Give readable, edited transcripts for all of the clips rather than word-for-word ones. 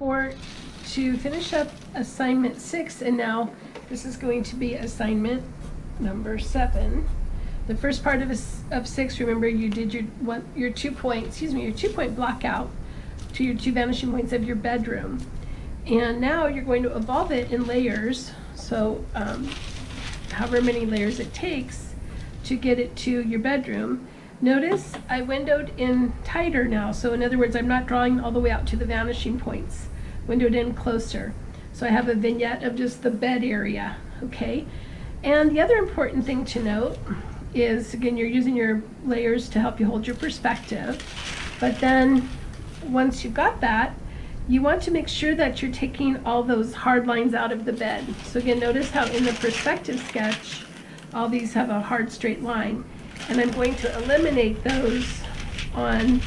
For to finish up assignment 6, and now this is going to be assignment number 7. The first part of 6, remember you did your 2-point block out to your 2 vanishing points of your bedroom. And now you're going to evolve it in layers, so however many layers it takes to get it to your bedroom. Notice I windowed in tighter now, so in other words, I'm not drawing all the way out to the vanishing points. Windowed in closer. So I have a vignette of just the bed area, okay? And the other important thing to note is, again, you're using your layers to help you hold your perspective. But then once you've got that, you want to make sure that you're taking all those hard lines out of the bed. So again, notice how in the perspective sketch, all these have a hard straight line. And I'm going to eliminate those on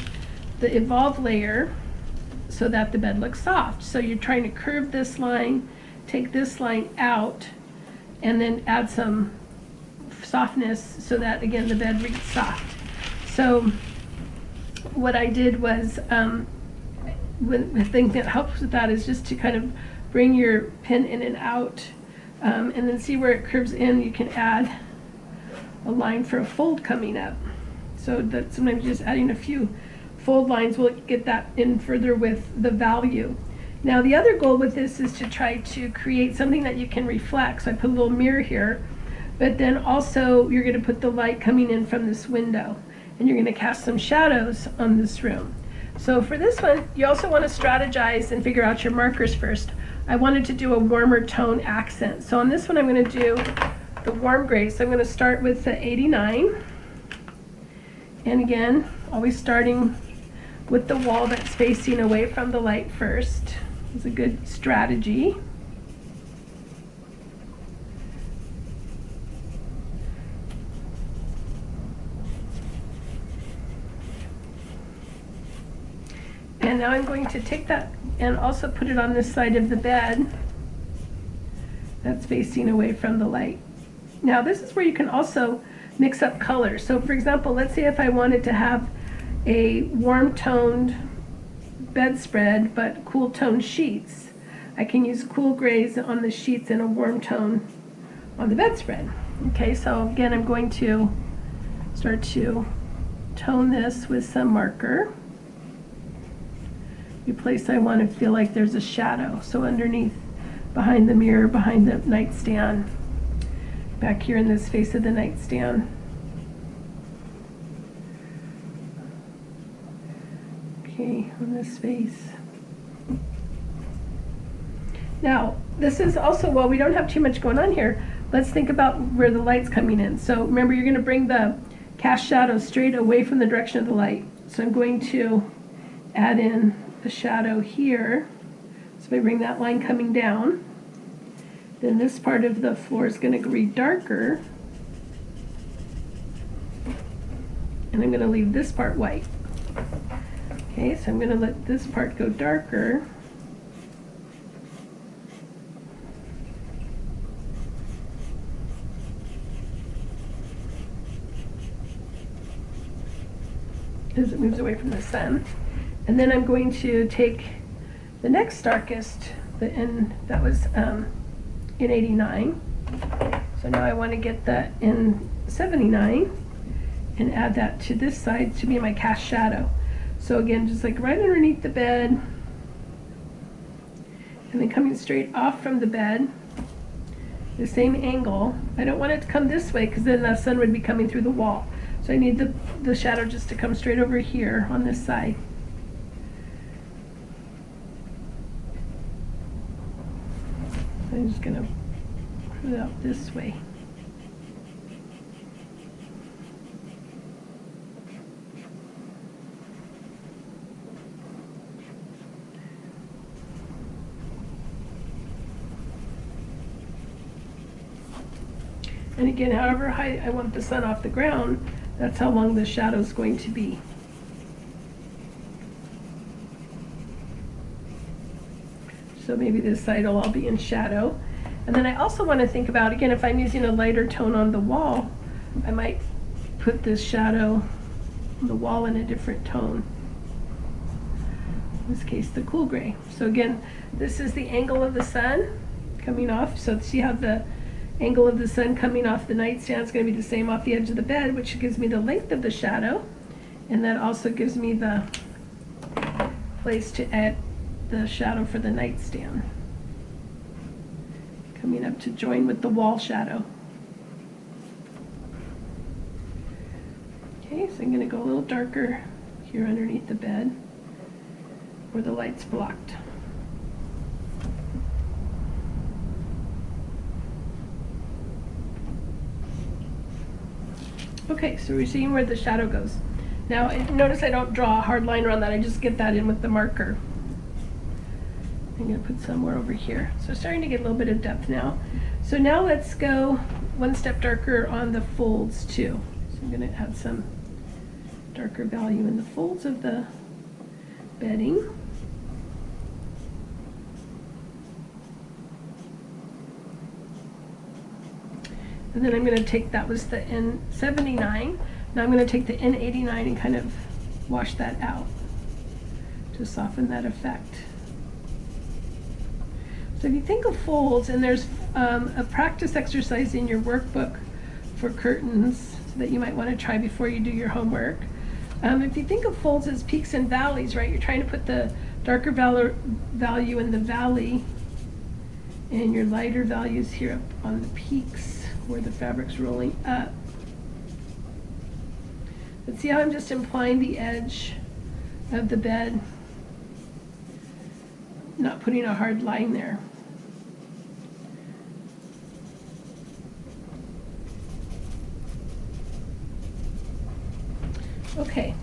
the evolve layer so that the bed looks soft. So you're trying to curve this line, take this line out, and then add some softness so that, again, the bed reads soft. So what I did was, the thing that helps with that is just to kind of bring your pen in and out, and then see where it curves in. You can add a line for a fold coming up. So that sometimes just adding a few fold lines will get that in further with the value. Now the other goal with this is to try to create something that you can reflect. So I put a little mirror here, but then also you're going to put the light coming in from this window, and you're going to cast some shadows on this room. So for this one, you also want to strategize and figure out your markers first. I wanted to do a warmer tone accent. So on this one, I'm going to do the warm gray. So I'm going to start with the 89. And again, always starting with the wall that's facing away from the light first is a good strategy. And now I'm going to take that and also put it on this side of the bed that's facing away from the light. Now this is where you can also mix up colors. So for example, let's say if I wanted to have a warm toned bedspread but cool toned sheets, I can use cool grays on the sheets and a warm tone on the bedspread. Okay, so again, I'm going to start to tone this with some marker. Any place I want to feel like there's a shadow. So underneath, behind the mirror, behind the nightstand, back here in this face of the nightstand. Okay, on this face. Now, this is also, well, we don't have too much going on here. Let's think about where the light's coming in. So remember, you're going to bring the cast shadow straight away from the direction of the light. So I'm going to add in the shadow here. So if I bring that line coming down, then this part of the floor is going to read darker. And I'm going to leave this part white. Okay, so I'm going to let this part go darker. As it moves away from the sun. And then I'm going to take the next darkest, that was in 89. So now I want to get that in 79 and add that to this side to be my cast shadow. So again, just like right underneath the bed, and then coming straight off from the bed, the same angle. I don't want it to come this way because then the sun would be coming through the wall. So I need the shadow just to come straight over here on this side. I'm just going to put it out this way. And again, however high I want the sun off the ground, that's how long the shadow is going to be. So maybe this side will all be in shadow. And then I also want to think about, again, if I'm using a lighter tone on the wall, I might put this shadow on the wall in a different tone. in this case the cool gray. So again, this is the angle of the sun coming off. So see how the angle of the sun coming off the nightstand is going to be the same off the edge of the bed, which gives me the length of the shadow, and that also gives me the place to add the shadow for the nightstand, coming up to join with the wall shadow. Okay, so I'm going to go a little darker here underneath the bed where the light's blocked. Okay, so we're seeing where the shadow goes. Now notice I don't draw a hard line around that, I just get that in with the marker. I'm going to put somewhere over here. So starting to get a little bit of depth now. So now let's go one step darker on the folds too. So I'm going to add some darker value in the folds of the bedding. And then I'm going to take, that was the N79. Now I'm going to take the N89 and kind of wash that out to soften that effect. So if you think of folds, and there's a practice exercise in your workbook for curtains that you might want to try before you do your homework. If you think of folds as peaks and valleys, right, you're trying to put the darker value in the valley and your lighter values here up on the peaks where the fabric's rolling up. But see how I'm just implying the edge of the bed, not putting a hard line there. Okay,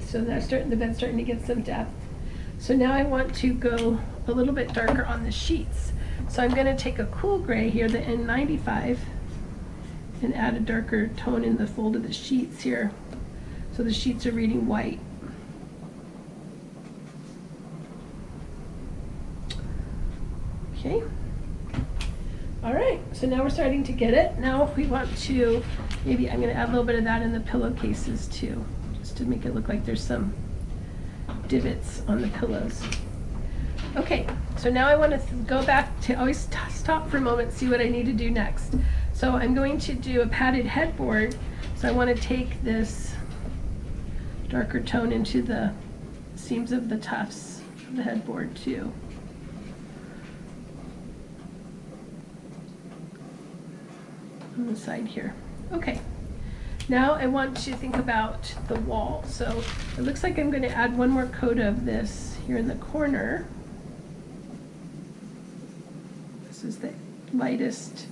so now the bed's starting to get some depth. So now I want to go a little bit darker on the sheets. So I'm going to take a cool gray here, the N95, and add a darker tone in the fold of the sheets here. So the sheets are reading white. Okay. All right, so now we're starting to get it. Now if we want to, maybe I'm going to add a little bit of that in the pillowcases too, just to make it look like there's some divots on the pillows. Okay, so now I want to go back to, always stop for a moment, see what I need to do next. So I'm going to do a padded headboard. So I want to take this darker tone into the seams of the tufts of the headboard too. On the side here. Okay. Now I want to think about the wall. So it looks like I'm going to add one more coat of this here in the corner. This is the lightest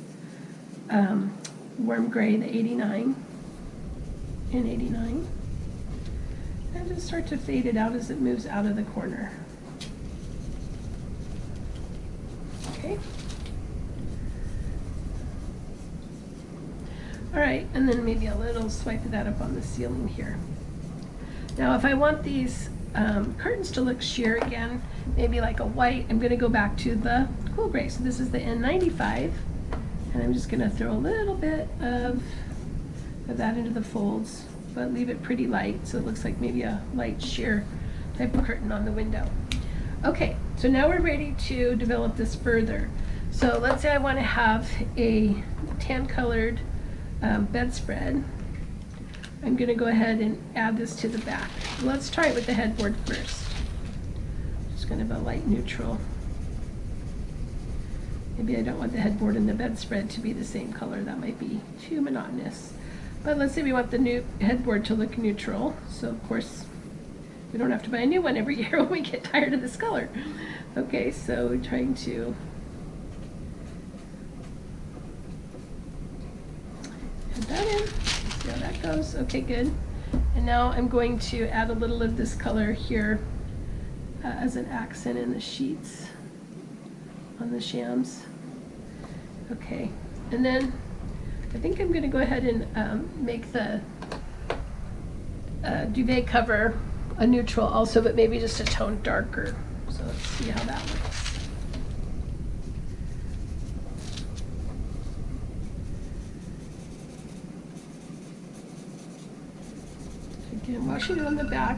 warm gray, the 89 and 89. And just start to fade it out as it moves out of the corner. Okay. All right, and then maybe a little swipe of that up on the ceiling here. Now if I want these curtains to look sheer again, maybe like a white, I'm going to go back to the cool gray. So this is the N95, and I'm just going to throw a little bit of that into the folds, but leave it pretty light so it looks like maybe a light sheer type of curtain on the window. Okay, so now we're ready to develop this further. So let's say I want to have a tan colored bedspread. I'm going to go ahead and add this to the back. Let's try it with the headboard first. Just kind of a light neutral. Maybe I don't want the headboard and the bedspread to be the same color. That might be too monotonous. But let's say we want the new headboard to look neutral. So of course we don't have to buy a new one every year when we get tired of this color. Okay, so we're trying to add that in. See how that goes. Okay, good. And now I'm going to add a little of this color here as an accent in the sheets on the shams. Okay, and then I think I'm going to go ahead and make the duvet cover a neutral also, but maybe just a tone darker. So let's see how that looks. Again, washing it on the back.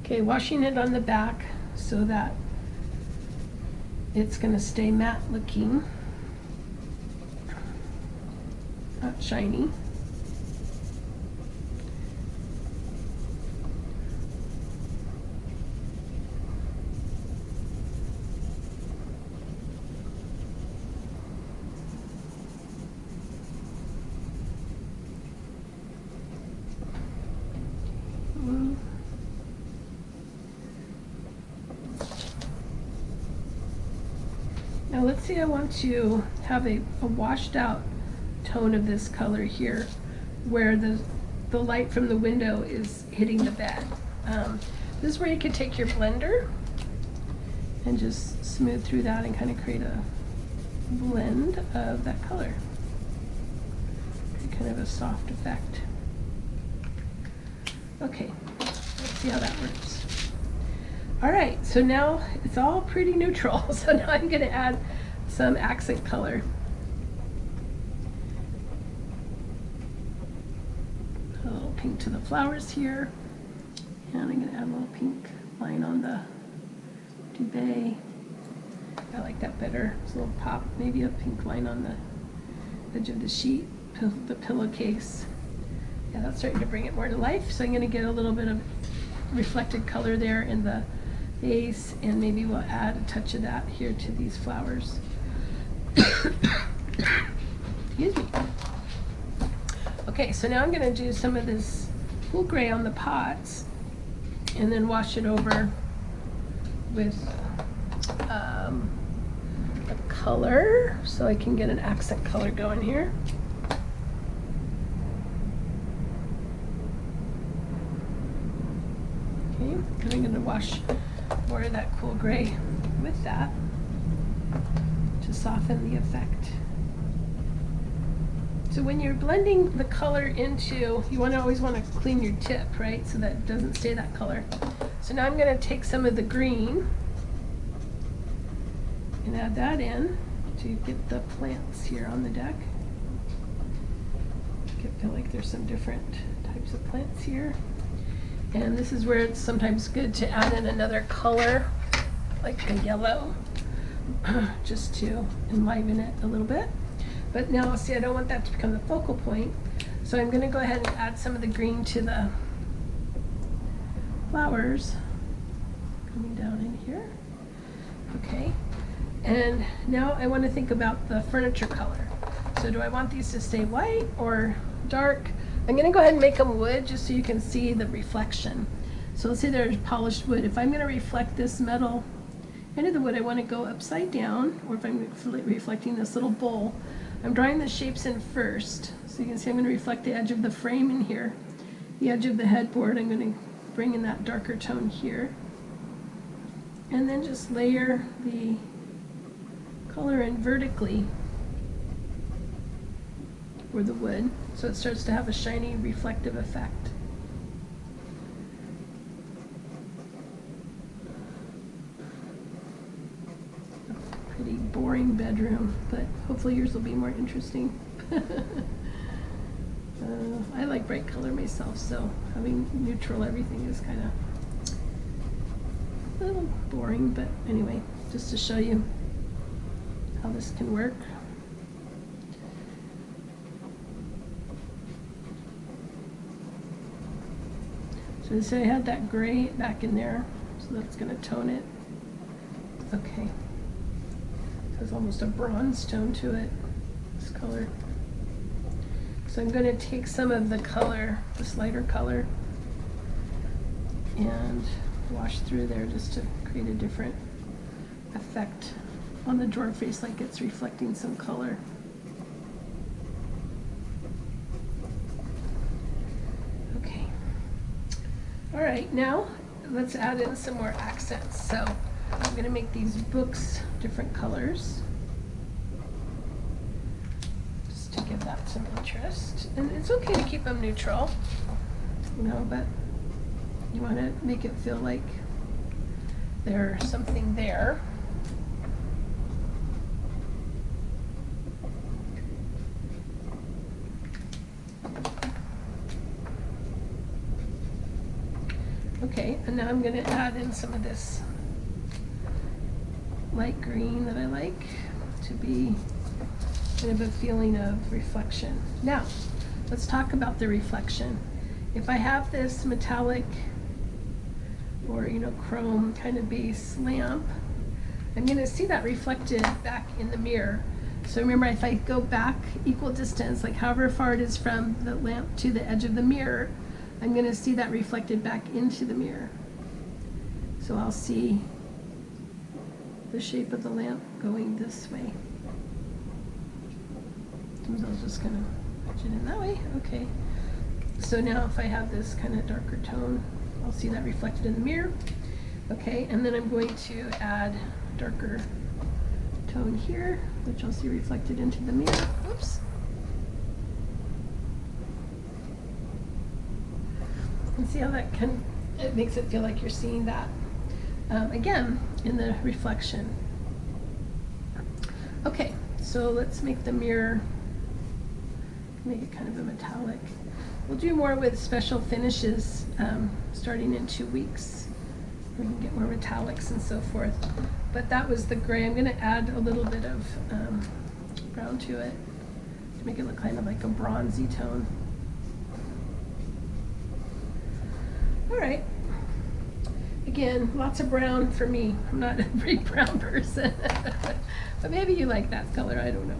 Okay, washing it on the back so that it's gonna stay matte looking, not shiny. Now let's say I want to have a washed out tone of this color here, where the light from the window is hitting the bed. This is where you could take your blender and just smooth through that and kind of create a blend of that color. Kind of a soft effect. Okay, let's see how that works. All right, so now it's all pretty neutral. So now I'm going to add some accent color. A little pink to the flowers here. And I'm going to add a little pink line on the duvet. I like that better. It's a little pop, maybe a pink line on the edge of the sheet, the pillowcase. Yeah, that's starting to bring it more to life. So I'm going to get a little bit of reflected color there in the base, and maybe we'll add a touch of that here to these flowers. Excuse me. Okay, so now I'm going to do some of this cool gray on the pots and then wash it over with a color so I can get an accent color going here. Okay, and I'm going to wash more of that cool gray with that to soften the effect. So when you're blending the color into, you always want to clean your tip, right? So that it doesn't stay that color. So now I'm going to take some of the green and add that in to get the plants here on the deck. I feel like there's some different types of plants here. And this is where it's sometimes good to add in another color, like a yellow, just to enliven it a little bit. But now, see, I don't want that to become the focal point, so I'm going to go ahead and add some of the green to the flowers, coming down in here. Okay, and now I want to think about the furniture color. So do I want these to stay white or dark? I'm going to go ahead and make them wood just so you can see the reflection. So let's say there's polished wood. If I'm going to reflect this metal into the wood, I want to go upside down, or if I'm reflecting this little bowl, I'm drawing the shapes in first. So you can see I'm going to reflect the edge of the frame in here. The edge of the headboard, I'm going to bring in that darker tone here. And then just layer the color in vertically for the wood, so it starts to have a shiny reflective effect. Pretty boring bedroom, but hopefully yours will be more interesting. I like bright color myself, so having neutral everything is kind of a little boring, but anyway, just to show you how this can work. So say I had that gray back in there, so that's going to tone it. Okay. So it's almost a bronze tone to it, this color. So I'm going to take some of the color, this lighter color, and wash through there just to create a different effect on the drawer face, like it's reflecting some color. Okay. All right, now let's add in some more accents. So I'm going to make these books different colors, just to give that some interest. And it's okay to keep them neutral, you know, but you want to make it feel like there's something there. Okay, and now I'm going to add in some of this light green that I like to be kind of a feeling of reflection. Now, let's talk about the reflection. If I have this metallic or, you know, chrome kind of base lamp, I'm going to see that reflected back in the mirror. So remember, if I go back equal distance, like however far it is from the lamp to the edge of the mirror, I'm going to see that reflected back into the mirror. So I'll see the shape of the lamp going this way. So I'm just going to put it in that way. Okay. So now if I have this kind of darker tone, I'll see that reflected in the mirror. Okay, and then I'm going to add darker tone here, which I'll see reflected into the mirror. Oops. And see how that it makes it feel like you're seeing that again in the reflection. Okay, so let's make the mirror, make it kind of a metallic. We'll do more with special finishes starting in 2 weeks. We can get more metallics and so forth. But that was the gray. I'm going to add a little bit of brown to it to make it look kind of like a bronzy tone. All right. Again, lots of brown for me. I'm not a very brown person. But maybe you like that color. I don't know.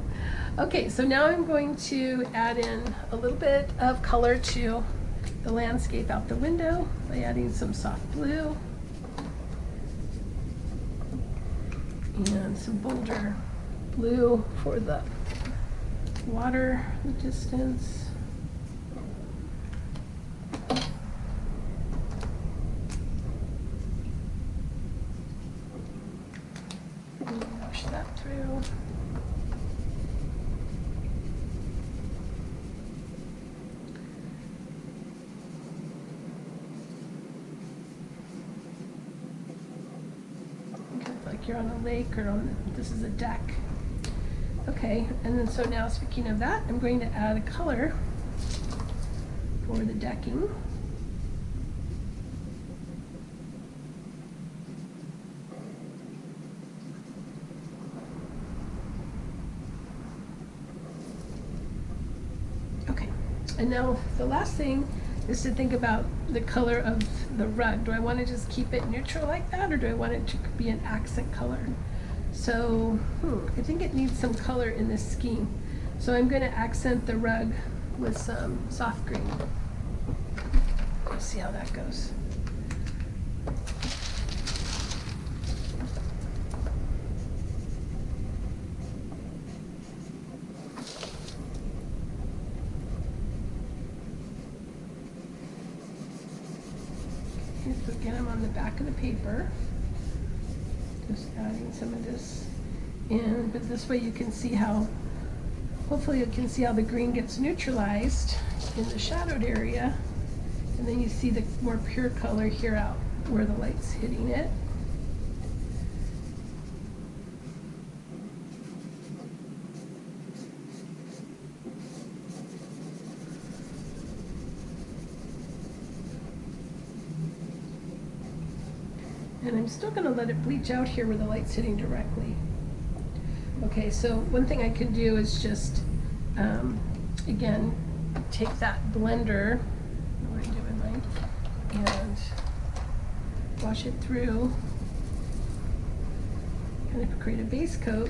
Okay, so now I'm going to add in a little bit of color to the landscape out the window by adding some soft blue and some bolder blue for the water distance. Wash that through. You're on a lake or this is a deck. Okay, and then so now speaking of that, I'm going to add a color for the decking. Okay, and now the last thing is to think about the color of the rug. Do I want to just keep it neutral like that, or do I want it to be an accent color? So I think it needs some color in this scheme. So I'm going to accent the rug with some soft green. Let's see how that goes. So again, I'm on the back of the paper, just adding some of this in, but this way you can see how, hopefully you can see how the green gets neutralized in the shadowed area, and then you see the more pure color here out where the light's hitting it. And I'm still going to let it bleach out here where the light's hitting directly. Okay, so one thing I can do is just, again, take that blender, what do I do with mine, and wash it through, kind of create a base coat.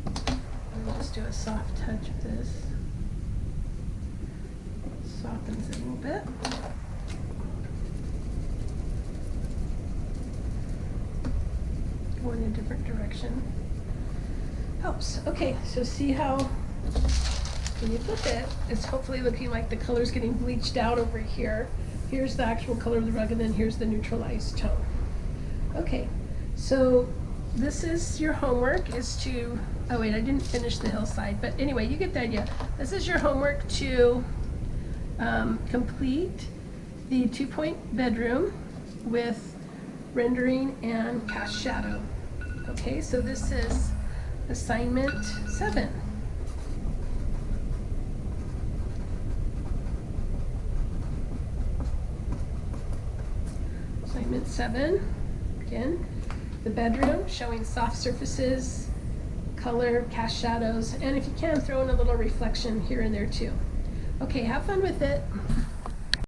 And we'll just do a soft touch of this. Softens it a little bit. Going in a different direction helps. Okay, so see how when you flip it, it's hopefully looking like the color's getting bleached out over here. Here's the actual color of the rug, and then here's the neutralized tone. Okay, so this is your homework, is to, oh wait, I didn't finish the hillside, but anyway, you get the idea. This is your homework to complete the 2-point bedroom with rendering and cast shadow. Okay, so this is assignment 7. assignment 7. Again, the bedroom, showing soft surfaces, color, cast shadows, and if you can, throw in a little reflection here and there too. Okay, have fun with it.